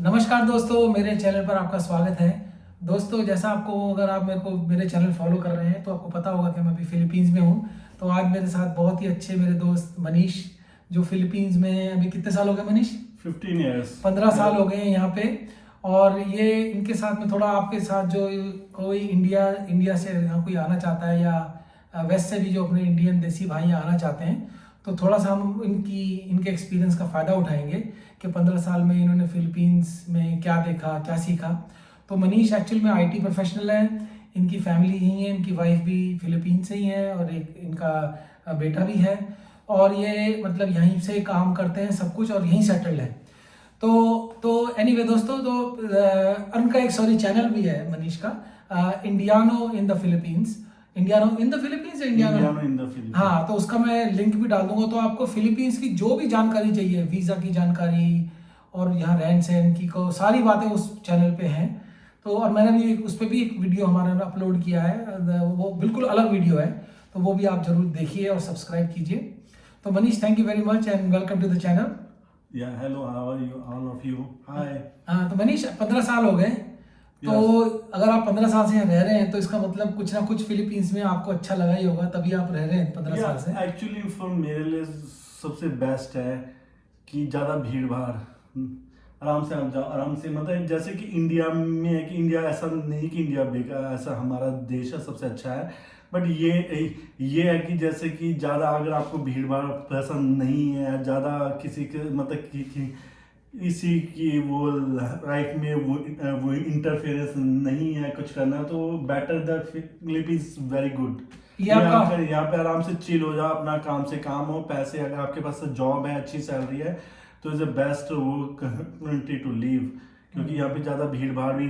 नमस्कार दोस्तों, मेरे चैनल पर आपका स्वागत है। दोस्तों, जैसा आपको अगर आप मेरे चैनल फॉलो कर रहे हैं तो आपको पता होगा कि मैं अभी फिलीपींस में हूँ। तो आज मेरे साथ बहुत ही अच्छे मेरे दोस्त मनीष, जो फिलीपींस में हैं। अभी कितने साल हो गए मनीष? 15 years 15 साल हो गए हैं यहाँ पे। और ये इनके साथ में थोड़ा आपके साथ जो कोई इंडिया से यहाँ कोई आना चाहता है या वेस्ट से भी जो अपने इंडियन देसी भाई यहाँ आना चाहते हैं, तो थोड़ा सा हम इनके एक्सपीरियंस का फ़ायदा उठाएंगे कि 15 साल में इन्होंने फिलीपींस में क्या देखा, क्या सीखा। तो मनीष एक्चुअल में आईटी प्रोफेशनल है, इनकी फैमिली यही है, इनकी वाइफ भी फिलीपींस से ही है और एक इनका बेटा भी है। और ये मतलब यहीं से काम करते हैं सब कुछ और यहीं सेटल्ड है। तो एनीवे दोस्तों, तो उनका एक चैनल भी है मनीष का, Indiano in the Philippines. Indiano in the Philippines या इंडियानो in the Philippines. हाँ, तो उसका मैं लिंक भी डाल दूंगा। तो आपको फिलीपींस की जो भी जानकारी चाहिए, वीज़ा की जानकारी और यहाँ रहन सहन की को सारी बातें उस चैनल पे हैं। तो और मैंने भी उस पर भी एक वीडियो हमारे अपलोड किया है, वो बिल्कुल अलग वीडियो है, तो वो भी आप जरूर देखिए और सब्सक्राइब कीजिए। तो Manish, thank you very much and welcome to the channel. Yeah, hello, how are you, all of you? Hi. हाँ, तो मनीष 15 साल हो गए। तो अगर आप 15 साल से यहाँ रह रहे हैं तो इसका मतलब कुछ ना कुछ फिलीपींस में आपको अच्छा लगा ही होगा, तभी आप रह रहे हैं 15 साल से। एक्चुअली फॉर मेरे लिए सबसे बेस्ट है कि ज़्यादा भीड़ भाड़, आराम से आप जाओ, आराम से। मतलब जैसे कि इंडिया में है कि इंडिया ऐसा नहीं कि इंडिया बेकार, ऐसा हमारा देश है सबसे अच्छा है। बट ये है कि जैसे कि ज़्यादा अगर आपको भीड़ भाड़ पसंद नहीं है, ज़्यादा किसी के मतलब कि इसी की वो लाइफ में वो इंटरफेरेंस नहीं है कुछ करना, तो better the Philippines very good. यहाँ पे आराम से चिल हो जाओ, अपना काम से काम हो, पैसे अगर आपके पास जॉब है, अच्छी सैलरी है, तो इज द बेस्ट वो कंट्री टू लीव। क्योंकि यहाँ पे ज़्यादा भीड़ भाड़ भी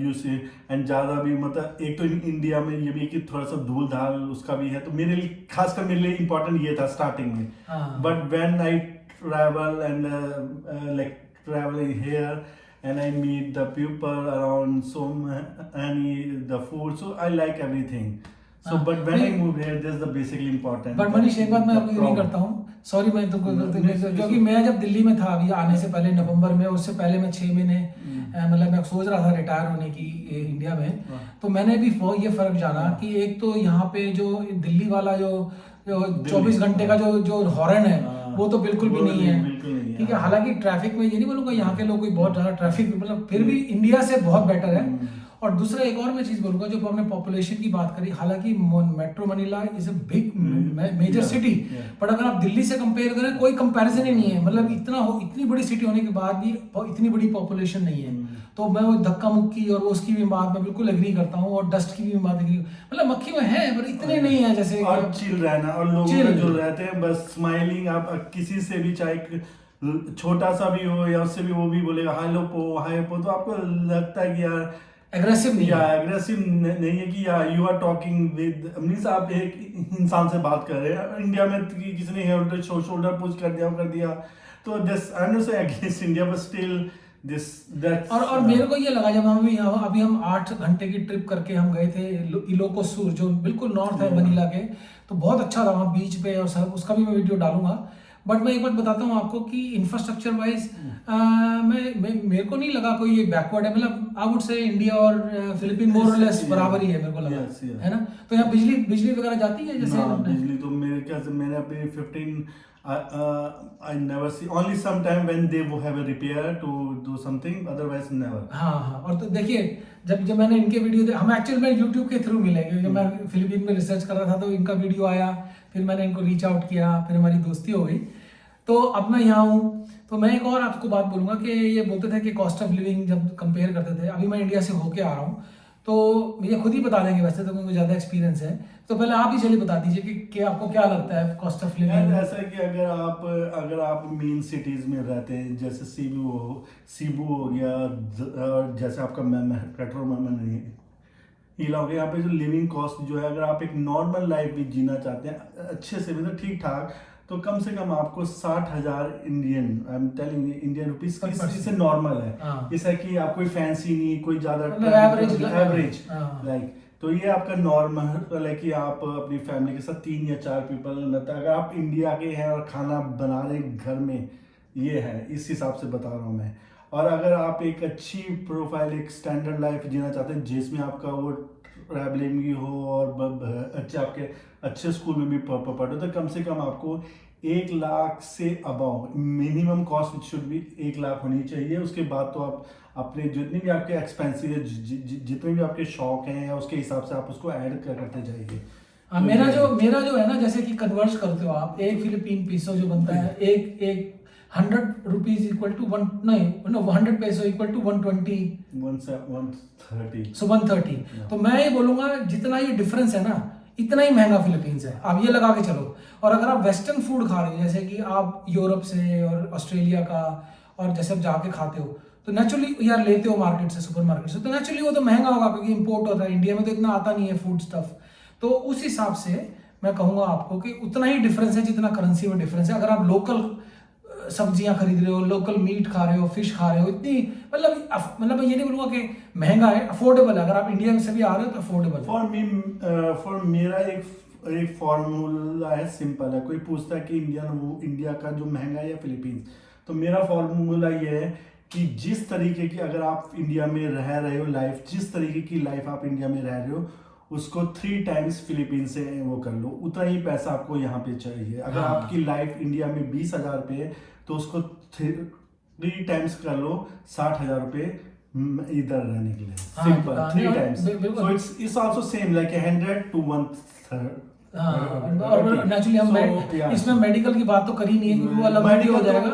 यू से एंड ज़्यादा भी मतलब एक तो इंडिया में ये भी कि थोड़ा सा धूल धाल उसका भी है, तो मेरे लिए खासकर मेरे लिए इम्पोर्टेंट ये था स्टार्टिंग में। But when I travel and like traveling here and I meet the people around so many the food, so I like everything. So but when I move here, this is the basically important. But Manish, एक बात मैं आपको नहीं करता हूँ, sorry, मैं तुमको क्योंकि मैं जब दिल्ली में था अभी आने से पहले नवंबर में, उससे पहले मैं 6 महीने मतलब मैं सोच रहा था रिटायर होने की इंडिया में। तो मैंने भी ये फर्क जाना कि एक तो यहाँ पे जो दिल्ली वाला जो 24 घंटे का जो हॉर्न है वो तो बिल्कुल भी नहीं है, ठीक है। हालांकि ट्रैफिक में ये नहीं बोलूंगा यहाँ के लोग कोई बहुत ज्यादा ट्रैफिक, मतलब फिर भी इंडिया से बहुत बेटर है। और दूसरा एक और मैं चीज बोलूंगा, जो आपने पॉपुलेशन की बात करी, हालांकि metro Manila is a big major city, but अगर आप दिल्ली से कंपेयर करें कोई कंपैरिजन ही नहीं है। मतलब इतनी बड़ी सिटी होने के बाद भी इतनी बड़ी पॉपुलेशन नहीं है। तो मैं वो धक्का मुक्की और उसकी भी बात मैं बिल्कुल एग्री करता हूँ, और डस्ट की भी बात एग्री, मतलब मक्खी में है पर इतने नहीं है जैसे। और चिल रहना, और लोग जो रहते हैं बस स्माइलिंग, आप किसी से भी चाहे छोटा सा भी हो या उससे भी वो भी बोलेगा हेलो हाय पो, तो आपको लगता है कि यार एग्रेसिव नहीं है कि यार you are talking with means आप एक इंसान से बात कर रहे हैं। इंडिया में किसी ने शोल्डर पुश कर दिया तो दिस आई नो से against India, but still this that's. और मेरे को ये लगा जब अभी हम 8 घंटे की ट्रिप करके हम गए थे इलोकोस सुर, जो बिल्कुल नॉर्थ है मनीला के, तो बहुत अच्छा था वहाँ बीच पे और सब, उसका भी मैं वीडियो डालूंगा। बट मैं एक बात बताता हूँ आपको कि इंफ्रास्ट्रक्चर वाइज मेरे को नहीं लगा कोई ये बैकवर्ड है। मतलब आई वुड से इंडिया और फिलीपीन मोर और लेस बराबर ही है मेरे को लगा, है ना। तो यहाँ बिजली वगैरह जाती है जैसे बिजली तो मेरे ख्याल से मैंने अपने 15 I never see, only sometime when they have a repair to do something, otherwise never. हाँ, और तो देखिए जब मैंने इनके वीडियो हम एक्चुअली में यूट्यूब के थ्रू मिले, क्योंकि मैं फिलीपीन में रिसर्च कर रहा था तो इनका वीडियो आया, फिर मैंने इनको रीच आउट किया, फिर हमारी दोस्ती हो गई। तो अब मैं यहाँ हूँ, तो मैं एक और आपको बात बोलूँगा कि ये बोलते थे कि कॉस्ट ऑफ लिविंग जब कंपेयर करते थे, अभी मैं इंडिया से होके आ रहा हूँ तो ये खुद ही बता देंगे, वैसे तो उनको ज़्यादा एक्सपीरियंस है। तो पहले आप ही चलिए बता दीजिए कि आपको क्या लगता है कॉस्ट ऑफ लिविंग। ऐसा है कि अगर आप मेन सिटीज में रहते हैं, जैसे सीबू हो गया, जैसे आपका मेट्रो में हिला हो गया, यहाँ पे जो लिविंग कॉस्ट जो है, अगर आप एक नॉर्मल लाइफ भी जीना चाहते हैं अच्छे से, मतलब ठीक ठाक, तो कम से कम आपको 60,000 इंडियन रुपीस इससे नॉर्मल है। जैसा कि आप कोई फैंसी नहीं, कोई ज्यादा एवरेज लाइक, तो ये आपका नॉर्मल है कि आप अपनी फैमिली के साथ 3 या 4 पीपल, मतलब अगर आप इंडिया के हैं और खाना बना रहे घर में ये है, इस हिसाब से बता रहा हूँ मैं। और अगर आप एक अच्छी प्रोफाइल, एक स्टैंडर्ड लाइफ जीना चाहते हैं जिसमें आपका वो ट्रैवलिंग भी हो और अच्छे आपके अच्छे स्कूल में भी पढ़ो, तो कम से कम आपको 1 लाख से अबव मिनिमम कॉस्ट शुड भी 1 लाख होनी चाहिए। उसके बाद तो आप अपने जितने भी आपके एक्सपेंसिव है, जितने भी आपके शौक हैं या उसके हिसाब से आप उसको ऐड करते जाइए। हाँ, मेरा जो है ना, जैसे कि कन्वर्ट करते हो आप, एक फिलीपीन पीसो जो बनता है, एक 100 रुपीज इक्वल टू 100 पैसो इक्वल टू 120 130। सो 130। तो मैं ये बोलूंगा जितना ये डिफरेंस है ना, इतना ही महंगा फिलीपींस है, आप ये लगा के चलो। और अगर आप वेस्टर्न फूड खा रहे हो, जैसे कि आप यूरोप से और ऑस्ट्रेलिया का, और जैसे आप जाके खाते हो, तो नेचुरली यार लेते हो मार्केट से, सुपर मार्केट से, तो नेचुरली वो तो महंगा होगा क्योंकि इंपोर्ट होता है, इंडिया में तो इतना आता नहीं है फूड स्टफ। तो उस हिसाब से मैं कहूँगा आपको कि उतना ही डिफरेंस है जितना करेंसी में डिफरेंस है। अगर आप लोकल सब्जियां खरीद रहे हो, लोकल मीट खा रहे हो, फिश खा रहे हो, इतनी मतलब मैं ये नहीं बोलूँगा कि महंगा है, अफोर्डेबल है। अगर आप इंडिया में से भी आ रहे हो तो अफोर्डेबल। फॉर मेरा एक फॉर्मूला है, सिंपल है। कोई पूछता है कि इंडिया का जो महंगा है या फिलीपींस, तो मेरा फॉर्मूला ये है कि जिस तरीके की अगर आप इंडिया में रह रहे हो लाइफ, जिस तरीके की लाइफ आप इंडिया में रह रहे हो, उसको 3 टाइम्स फिलीपीन से वो कर लो, उतना ही पैसा आपको यहाँ पे चाहिए। अगर आपकी लाइफ इंडिया में 20,000 रुपये है तो उसको 3 टाइम्स कर लो, 60,000 रुपये इधर रहने के लिए। Simple 3 times. So it's also same like 100 to 1/3। और नेचुरली हम इसमें मेडिकल की बात तो करी नहीं है क्योंकि वो अलग वीडियो हो जाएगा,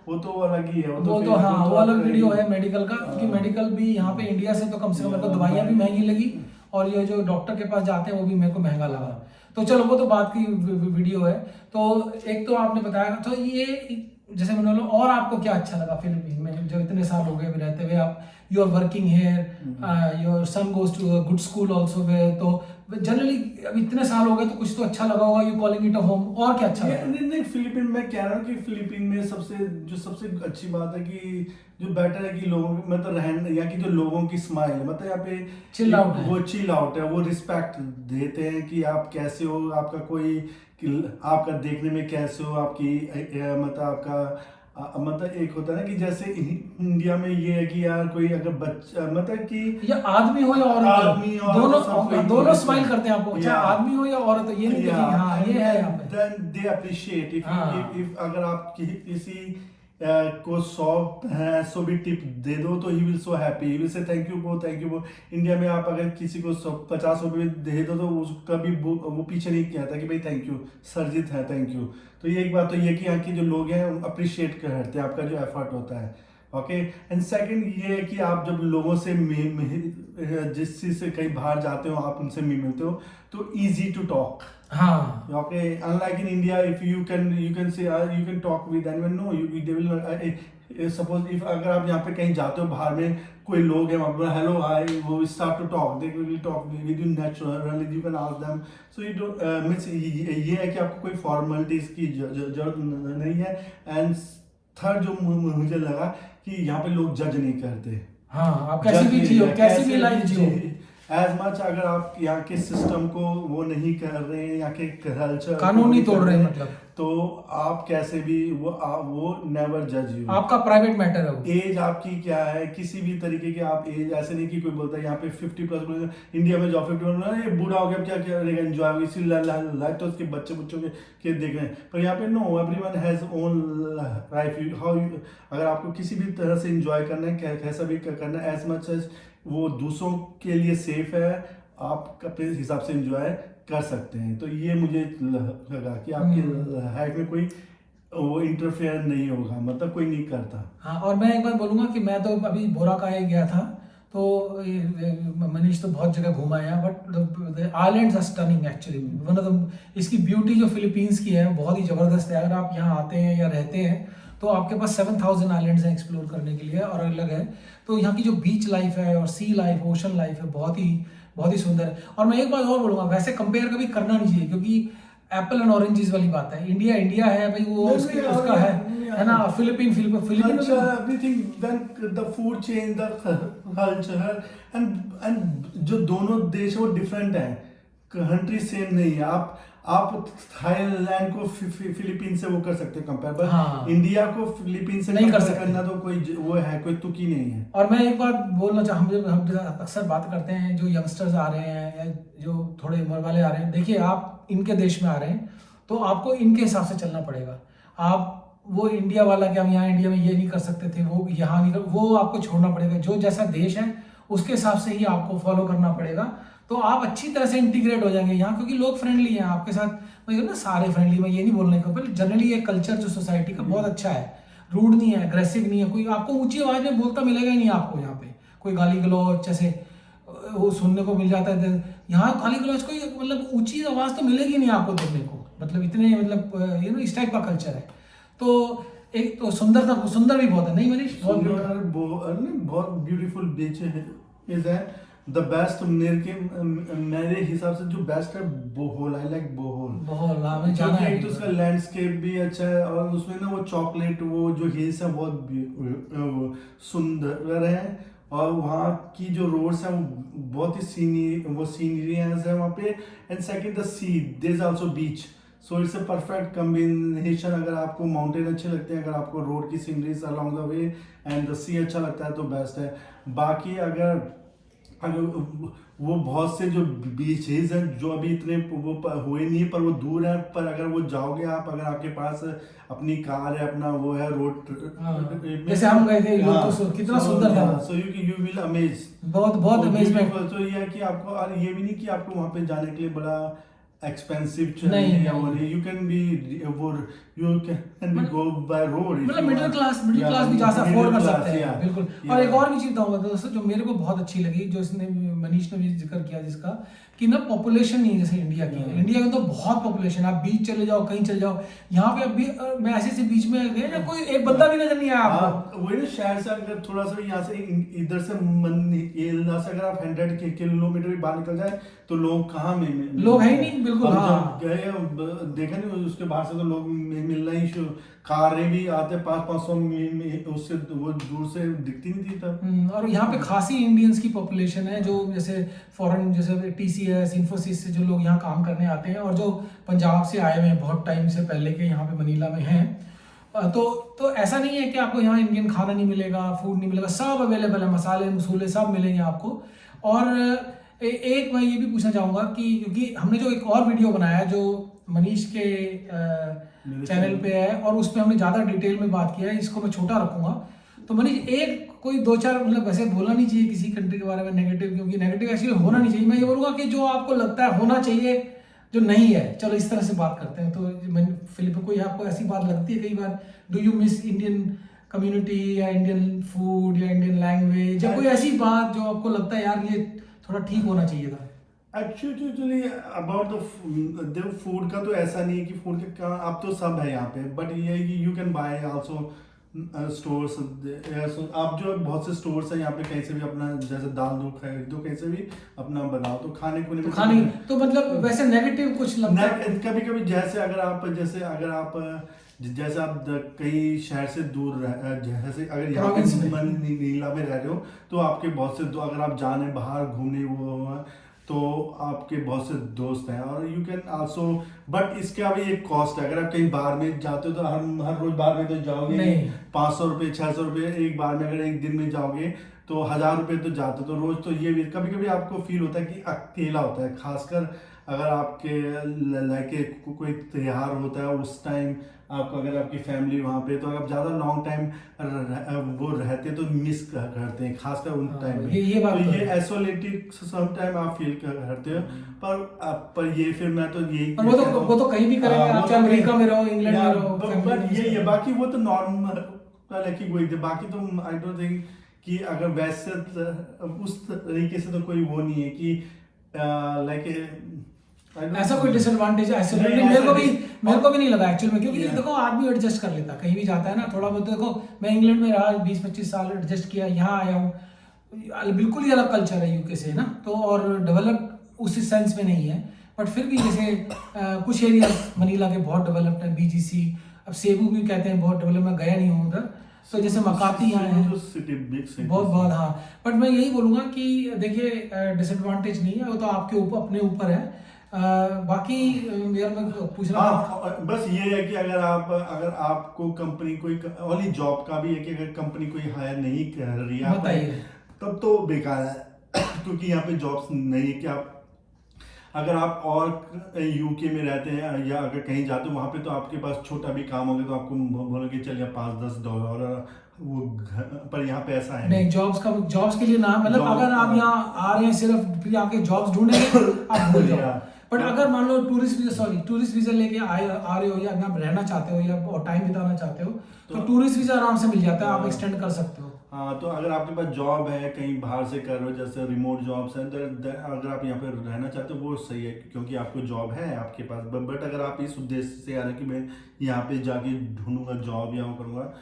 वो तो अलग ही है। वो अलग वीडियो है मेडिकल का, क्योंकि मेडिकल भी यहाँ पे इंडिया से तो कम से कम मेरे को दवाइयाँ भी महंगी लगी, और ये जो डॉक्टर के पास जाते हैं वो भी मेरे को महंगा लगा। तो चलो वो तो बात की वीडियो है। तो एक तो आपने बताया, तो ये जैसे मैंने बोला, और आपको क्या अच्छा लगा फिलीपीन में जो इतने साल हो गए रहते हुए, आप you are working here, your son goes to good school also way, तो जनरली अब इतने साल हो गए तो कुछ तो अच्छा लगा होगा, you calling it a home. और क्या अच्छा लगा? नहीं, फिलीपीन में कह रहा हूँ कि फिलीपीन में सबसे अच्छी बात है कि जो बेटर है कि लोगों मतलब रहने, या कि जो लोगों की स्माइल, मतलब यहाँ पे चिल आउट है, वो चिल आउट है, वो रिस्पेक्ट देते हैं कि आप कैसे हो, आपका कोई आपका देखने में कैसे हो, आपकी मतलब आपका मतलब एक होता है ना कि जैसे इंडिया में ये है कि यार कोई अगर बच्चा मतलब कि या आदमी हो या औरत, आदमी दोनों स्माइल करते हैं आपको, चाहे आदमी हो या औरत, ये नहीं कि हाँ ये है यहाँ पे। Then they appreciate if अगर आप किसी को 100 भी टिप दे दो तो he will so happy, he will say thank you bro. India में आप अगर किसी को 50 भी दे दो तो उसका भी वो पीछे नहीं कहता कि भाई थैंक यू सर्जित है, थैंक यू। तो ये एक बात तो ये कि यहाँ के जो लोग हैं अप्रिशिएट करते हैं आपका जो एफर्ट होता है। ओके, एंड सेकंड ये है कि आप जब लोगों से जिस चीज से कहीं बाहर जाते हो, आप उनसे मिलते हो तो इजी टू टॉक। हाँ, okay, unlike in India, if you can say you can talk with anyone, no they will not, suppose if अगर आप यहाँ पे कहीं जाते हो बाहर में, कोई लोग हैं वहाँ पर हेलो हाय, वो start to talk, they will talk with you naturally, you can ask them, so you don't means ये है कि आपको कोई formalities की जरूरत नहीं है। एंड थर्ड जो मुझे लगा कि यहाँ पे लोग जज नहीं करते। हाँ, आप कैसी भी जियो, कैसी भी लाइफ जियो, एज मच अगर आप यहाँ के सिस्टम को वो नहीं कर रहे हैं, यहाँ के कल्चर कानून नहीं तोड़ रहे हैं, मतलब तो आप कैसे भी वो नेवर जज यू, आपका प्राइवेट मैटर है वो। एज आपकी क्या है, किसी भी तरीके की आप एज, ऐसे नहीं कि कोई बोलता है यहाँ पे 50+ इंडिया में जाओ 50 ये बूढ़ा हो गया क्या क्या करेगा, एंजॉय होगी इसी लाइफ तो उसके बच्चे के देख रहे हैं। पर यहाँ पे no, everyone has own life, how अगर आपको किसी भी तरह से एंजॉय करना है, कैसा भी करना है, एज मच एज वो दूसरों के लिए सेफ है, आप अपने हिसाब से एंजॉय कर सकते हैं। तो ये मुझे लगा कि आपकी लाइफ में कोई वो इंटरफेयर नहीं होगा, मतलब कोई नहीं करता। हाँ, और मैं एक बार बोलूँगा कि मैं तो अभी बोराकाय गया था, तो मनीष तो बहुत जगह घुमा है, but islands are stunning actually. मतलब इसकी ब्यूटी जो फिलीपींस की है बहुत ही ज़बरदस्त है। अगर आप यहाँ आते हैं या रहते हैं तो आपके पास 7,000 आइलैंड्स हैं एक्सप्लोर करने के लिए, और अलग है। तो यहाँ की जो बीच लाइफ है और सी लाइफ, ओशन लाइफ है, बहुत ही सुंदर है। और मैं एक बात और बोलूँगा, वैसे कंपेयर कभी करना नहीं चाहिए, क्योंकि एप्पल एंड ऑरेंजेस वाली बात है। इंडिया है भाई, वो उसका है ना, Philippine everything, when the food change, the culture and जो दोनों देश वो डिफरेंट है, कंट्री सेम नहीं है। आप थाईलैंड को फिलीपीन से वो कर सकते हो कंपेयर, बट हाँ। इंडिया को फिलीपीन से नहीं कर compare सकते। करना तो कोई वो है, कोई तुक ही नहीं है। और मैं एक बात बोलना हम जो अक्सर बात करते हैं, जो यंगस्टर्स आ रहे हैं या जो थोड़े उम्र वाले आ रहे हैं, देखिए आप इनके देश में आ रहे हैं तो आपको इनके हिसाब से चलना पड़ेगा। आप वो इंडिया वाला कि हम यहाँ इंडिया में ये नहीं कर सकते थे, वो यहाँ नहीं कर, वो आपको छोड़ना पड़ेगा। जो जैसा देश है उसके हिसाब से ही आपको फॉलो करना पड़ेगा, तो आप अच्छी तरह से इंटीग्रेट हो जाएंगे यहाँ, क्योंकि लोग फ्रेंडली हैं आपके साथ। मैं ना सारे फ्रेंडली, मैं ये नहीं बोलने का, पर जनरली ये कल्चर जो सोसाइटी का बहुत अच्छा है, रूड नहीं है, अग्रेसिव नहीं है, कोई आपको ऊंची आवाज में बोलता मिलेगा ही नहीं आपको यहाँ पे। कोई गाली गलौज जैसे वो सुनने को मिल जाता है यहाँ, गाली गलौज कोई मतलब ऊंची आवाज तो मिलेगी नहीं आपको देखने को, मतलब इतने मतलब इस टाइप का कल्चर है। तो एक तो सुंदर भी बहुत है, नहीं मनीष? बहुत ब्यूटीफुल बीच है, इज है द बेस्ट मेरे हिसाब से जो बेस्ट है बोहोल। I like Bohol. हमें जाना है। एक तो उसका लैंडस्केप भी अच्छा है और उसमें ना वो चॉकलेट वो जो हिल्स है बहुत सुंदर है, और वहाँ की जो रोड्स हैं वो बहुत ही सीनरी है वहाँ पे। And second the sea, there is also beach, so it's a perfect combination. अगर आपको माउंटेन अच्छे लगते हैं, अगर आपको रोड की sceneries along the way and the sea अच्छा लगता है तो बेस्ट है। बाकी अगर वो बहुत से जो बीचेज हैं जो अभी इतने वो हुए नहीं है, पर वो दूर है, पर अगर वो जाओगे आप, अगर आपके पास अपनी कार है, अपना वो है रोड, जैसे हम गए थे तो कितना सुंदर था। सो यू विल अमेज, बहुत अमेजमेंट। तो ये है कि आपको, और ये भी नहीं कि आपको वहाँ पे जाने के लिए बड़ा एक्सपेंसिव नहीं, you can be go by road, मतलब मिडिल क्लास भी जहाँ से अफोर्ड कर सकते हैं, बिल्कुल। और एक और भी चीज बताऊंगा दोस्तों जो मेरे को बहुत अच्छी लगी, जो इसने मनीष ने भी जिक्र किया, जिसका कि ना पॉपुलेशन नहीं है जैसे इंडिया की है। इंडिया में तो बहुत पॉपुलेशन, आप बीच चले जाओ, कहीं चले जाओ, यहाँ पे अभी मैं ऐसे बीच में गए ना, कोई एक बंदा भी नजर नहीं आया आपको। वही ना, शहर से अगर थोड़ा सा यहाँ से इधर से अगर आप 100 किलोमीटर भी बाहर निकल जाए तो लोग कहाँ में लोग है ही नहीं, बिल्कुल। हाँ, गए देखा नहीं, उसके बाहर से तो लोग मिलना ही कारें भी आते 500 उससे वो दूर से दिखती नहीं थी तब। और यहाँ पे खासी इंडियंस की पॉपुलेशन है, जो जैसे फॉरेन, जैसे TCS इन्फोसिस से जो लोग यहाँ काम करने आते हैं, और जो पंजाब से आए हुए हैं बहुत टाइम से पहले के, यहाँ पे मनीला में हैं। तो ऐसा नहीं है कि आपको यहाँ इंडियन खाना नहीं मिलेगा, फूड नहीं मिलेगा, सब अवेलेबल है, मसाले मसूले सब मिलेंगे आपको। और एक मैं ये भी पूछना चाहूँगा कि क्योंकि हमने जो एक और वीडियो बनाया है जो मनीष के चैनल पे है, और उसमें हमने ज़्यादा डिटेल में बात किया है, इसको मैं छोटा रखूँगा। तो मनीष एक कोई 2-4 मतलब वैसे बोलना नहीं चाहिए किसी कंट्री के बारे में नेगेटिव, क्योंकि नेगेटिव एक्चुअली होना नहीं चाहिए। मैं ये बोलूँगा कि जो आपको लगता है होना चाहिए, जो नहीं है, चलो इस तरह से बात करते हैं। तो मैं फिलिप, कोई आपको ऐसी बात लगती है कई बार, do you miss Indian community या इंडियन फूड या इंडियन लैंग्वेज, या कोई ऐसी बात जो आपको लगता है यार ये थोड़ा ठीक होना चाहिए था? एक्चुअली अबाउट द फूड का तो ऐसा नहीं है कि फूड का अब तो सब है यहाँ पे, बट ये है कि you can buy also stores. आप जो बहुत से स्टोर्स हैं यहाँ पे, कहीं से भी अपना जैसे दाल दूध खरीदो, कहीं से भी अपना बनाओ, तो खाने तो मतलब वैसे नेगेटिव कुछ लगता है कभी कभी। जैसे अगर आप कई शहर से दूर जैसे अगर यहाँ पे नीला में रह रहे हो, तो आपके बहुत से अगर आप जाने बाहर घूमने वो तो आपके बहुत से दोस्त हैं, और यू कैन आल्सो, बट इसका भी एक कॉस्ट है। अगर आप कहीं बाहर में जाते हो तो हर रोज बाहर में तो जाओगे नहीं, 500 रुपये 600 रुपये एक बार में, अगर एक दिन में जाओगे तो 1000 रुपये तो जाते तो रोज। तो ये भी कभी कभी आपको फील होता है कि अकेला होता है, खासकर अगर आपके लाइक कोई त्योहार होता है उस टाइम आपको, अगर आपकी फैमिली वहाँ पे, तो अगर ज़्यादा लॉन्ग टाइम वो रहते तो मिस करते हैं, खासकर उन टाइम में। ये आइसोलेटेड सम टाइम आप फील करते हो, पर ये फिर मैं तो यही, वो तो कहीं भी करेंगे आप, चाहे अमेरिका में रहो, इंग्लैंड में रहो, बट ये बाकी वो तो नॉर्मल की कोई थी। बाकी तो आई डोंट थिंक कि अगर वैसे उस तरीके से तो कोई वो नहीं है कि लाइक ऐसा कोई डिसएडवांटेज है। मेरे को भी नहीं लगा एक्चुअल में, क्योंकि देखो आदमी एडजस्ट कर लेता, कहीं भी जाता है ना थोड़ा बहुत। देखो मैं इंग्लैंड में रहा 20-25 साल, एडजस्ट किया, यहाँ आया हूँ, बिल्कुल ही अलग कल्चर है यूके से ना, तो और डेवलप उसी सेंस में नहीं है, बट फिर भी जैसे कुछ एरिया मनीला के बहुत डेवलप्ड है, BGC, अब सेबू भी कहते हैं बहुत डेवलप, मैं गया नहीं हूँ उधर। तो जैसे मकाती यहाँ है बहुत हाँ। बट मैं यही बोलूँगा कि देखिए डिसएडवांटेज नहीं है, वो तो आपके ऊपर अपने ऊपर है। बाकी यार मैं पूछ रहा था। हाँ, बस ये है कि अगर आपको कंपनी कोई ओनली जॉब का भी है कि अगर कंपनी कोई हायर नहीं कर रही है बताइए। तब तो बेकार है क्योंकि यहाँ पे जॉब्स नहीं है कि आप अगर आप और यूके में रहते हैं या अगर कहीं जाते हो वहाँ पे तो आपके पास छोटा भी काम होगा तो आपको बोलोगे चलिए $5-10 वो पर यहाँ पे ऐसा है नहीं, जॉब्स के लिए ना, मतलब Job- अगर आप यहाँ आ रहे हैं सिर्फ फिर आके जॉब्स ढूंढेंगे आप भूल जाओ। Yeah. बट अगर मान लो टूरिस्ट वीजा लेके आ रहे हो या यहाँ रहना चाहते हो या और टाइम बिताना चाहते हो तो टूरिस्ट वीजा आराम से मिल जाता है, आप एक्सटेंड कर सकते हो। हाँ, तो अगर आपके पास जॉब है कहीं बाहर से कर रहे हो जैसे रिमोट जॉब्स हैं अगर आप यहाँ पे रहना चाहते हो वो सही है क्योंकि आपको जॉब है आपके पास। बट अगर आप इस उद्देश्य से आ रहे हैं कि मैं यहाँ पे जाके ढूंढूंगा जॉब या वो करूँगा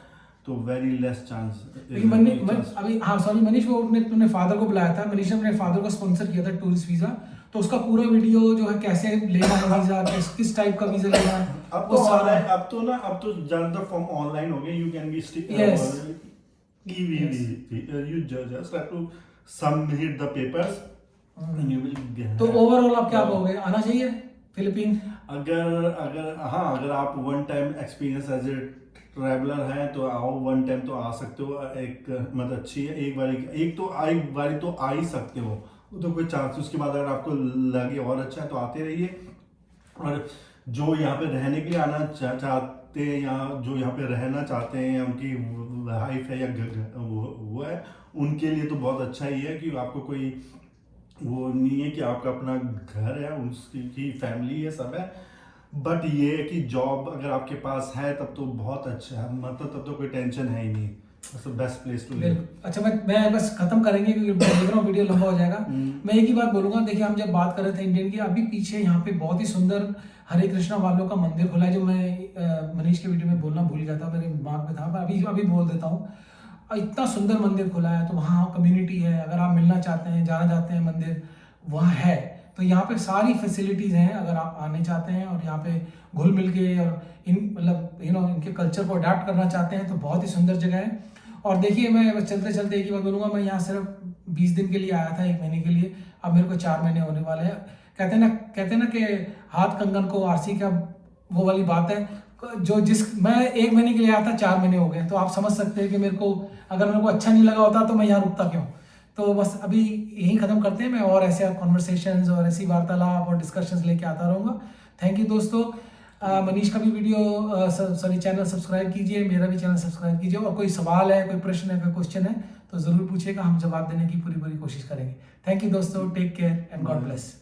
तो वेरी लेस चांस। अभी हाँ सॉरी मनीष, वो तुमने फादर को बुलाया था, मनीष ने अपने फादर को स्पॉन्सर किया था टूरिस्ट वीजा, तो उसका पूरा वीडियो जो है कैसे लेना है वीजा, किस टाइप का वीजा लेना है अब तो ज्यादातर फॉर्म ऑनलाइन हो गए। You can be you just have to submit the papers and you will get। तो ओवरऑल आप क्या कहोगे, आना चाहिए फिलीपीन? अगर आप one time experience as a traveller है तो आओ, वन टाइम तो आ सकते हो। एक मतलब अच्छी है, एक बारी तो आ ही सकते हो, वो तो कोई चांस। उसके बाद अगर आपको लगे और अच्छा है तो आते रहिए। और जो यहाँ पे रहने के लिए आना चाहते हैं या जो यहाँ पे रहना चाहते हैं या उनकी वाइफ है या वो है उनके लिए तो बहुत अच्छा ही है कि आपको कोई वो नहीं है कि आपका अपना घर है, उसकी फैमिली है, सब है। बट ये है कि जॉब अगर आपके पास है तब तो बहुत अच्छा है, मतलब तब तो कोई टेंशन है ही नहीं। Best place to live. अच्छा, मैं बस खत्म करेंगे क्योंकि देख रहा हूँ वीडियो लंबा हो जाएगा। मैं एक ही बात बोलूंगा, देखिए हम जब बात कर रहे थे इंडियन की, अभी पीछे यहाँ पे बहुत ही सुंदर हरे कृष्णा वालों का मंदिर खुला है जो मैं मनीष के वीडियो में बोलना भूल गया था, मेरे दिमाग में था, पर अभी बोल देता हूँ। इतना सुंदर मंदिर खुला है, तो वहाँ कम्युनिटी है, अगर आप मिलना चाहते हैं, जाना चाहते हैं, मंदिर वहाँ है। तो यहाँ पे सारी फैसिलिटीज़ हैं, अगर आप आने चाहते हैं और यहाँ पे घुल मिल के और मतलब इनके कल्चर को अडाप्ट करना चाहते हैं तो बहुत ही सुंदर जगह है। और देखिए मैं चलते चलते एक ही बात बोलूँगा, मैं यहाँ सिर्फ 20 दिन के लिए आया था, 1 महीने के लिए, अब मेरे को 4 महीने होने वाले हैं। कहते हैं ना कि हाथ कंगन को आरसी का, वो वाली बात है। मैं 1 महीने के लिए आया था, 4 महीने हो गए, तो आप समझ सकते हैं कि मेरे को अच्छा नहीं लगा होता तो मैं यहाँ रुकता क्यों। तो बस अभी यही खत्म करते हैं, मैं और ऐसे कॉन्वर्सेशंस और ऐसी वार्तालाप और डिस्कशंस लेके आता रहूँगा। थैंक यू दोस्तों। मनीष का भी चैनल सब्सक्राइब कीजिए, मेरा भी चैनल सब्सक्राइब कीजिए, और कोई सवाल है, कोई प्रश्न है, कोई क्वेश्चन है तो ज़रूर पूछिएगा, हम जवाब देने की पूरी कोशिश करेंगे। थैंक यू दोस्तों, take care and God bless.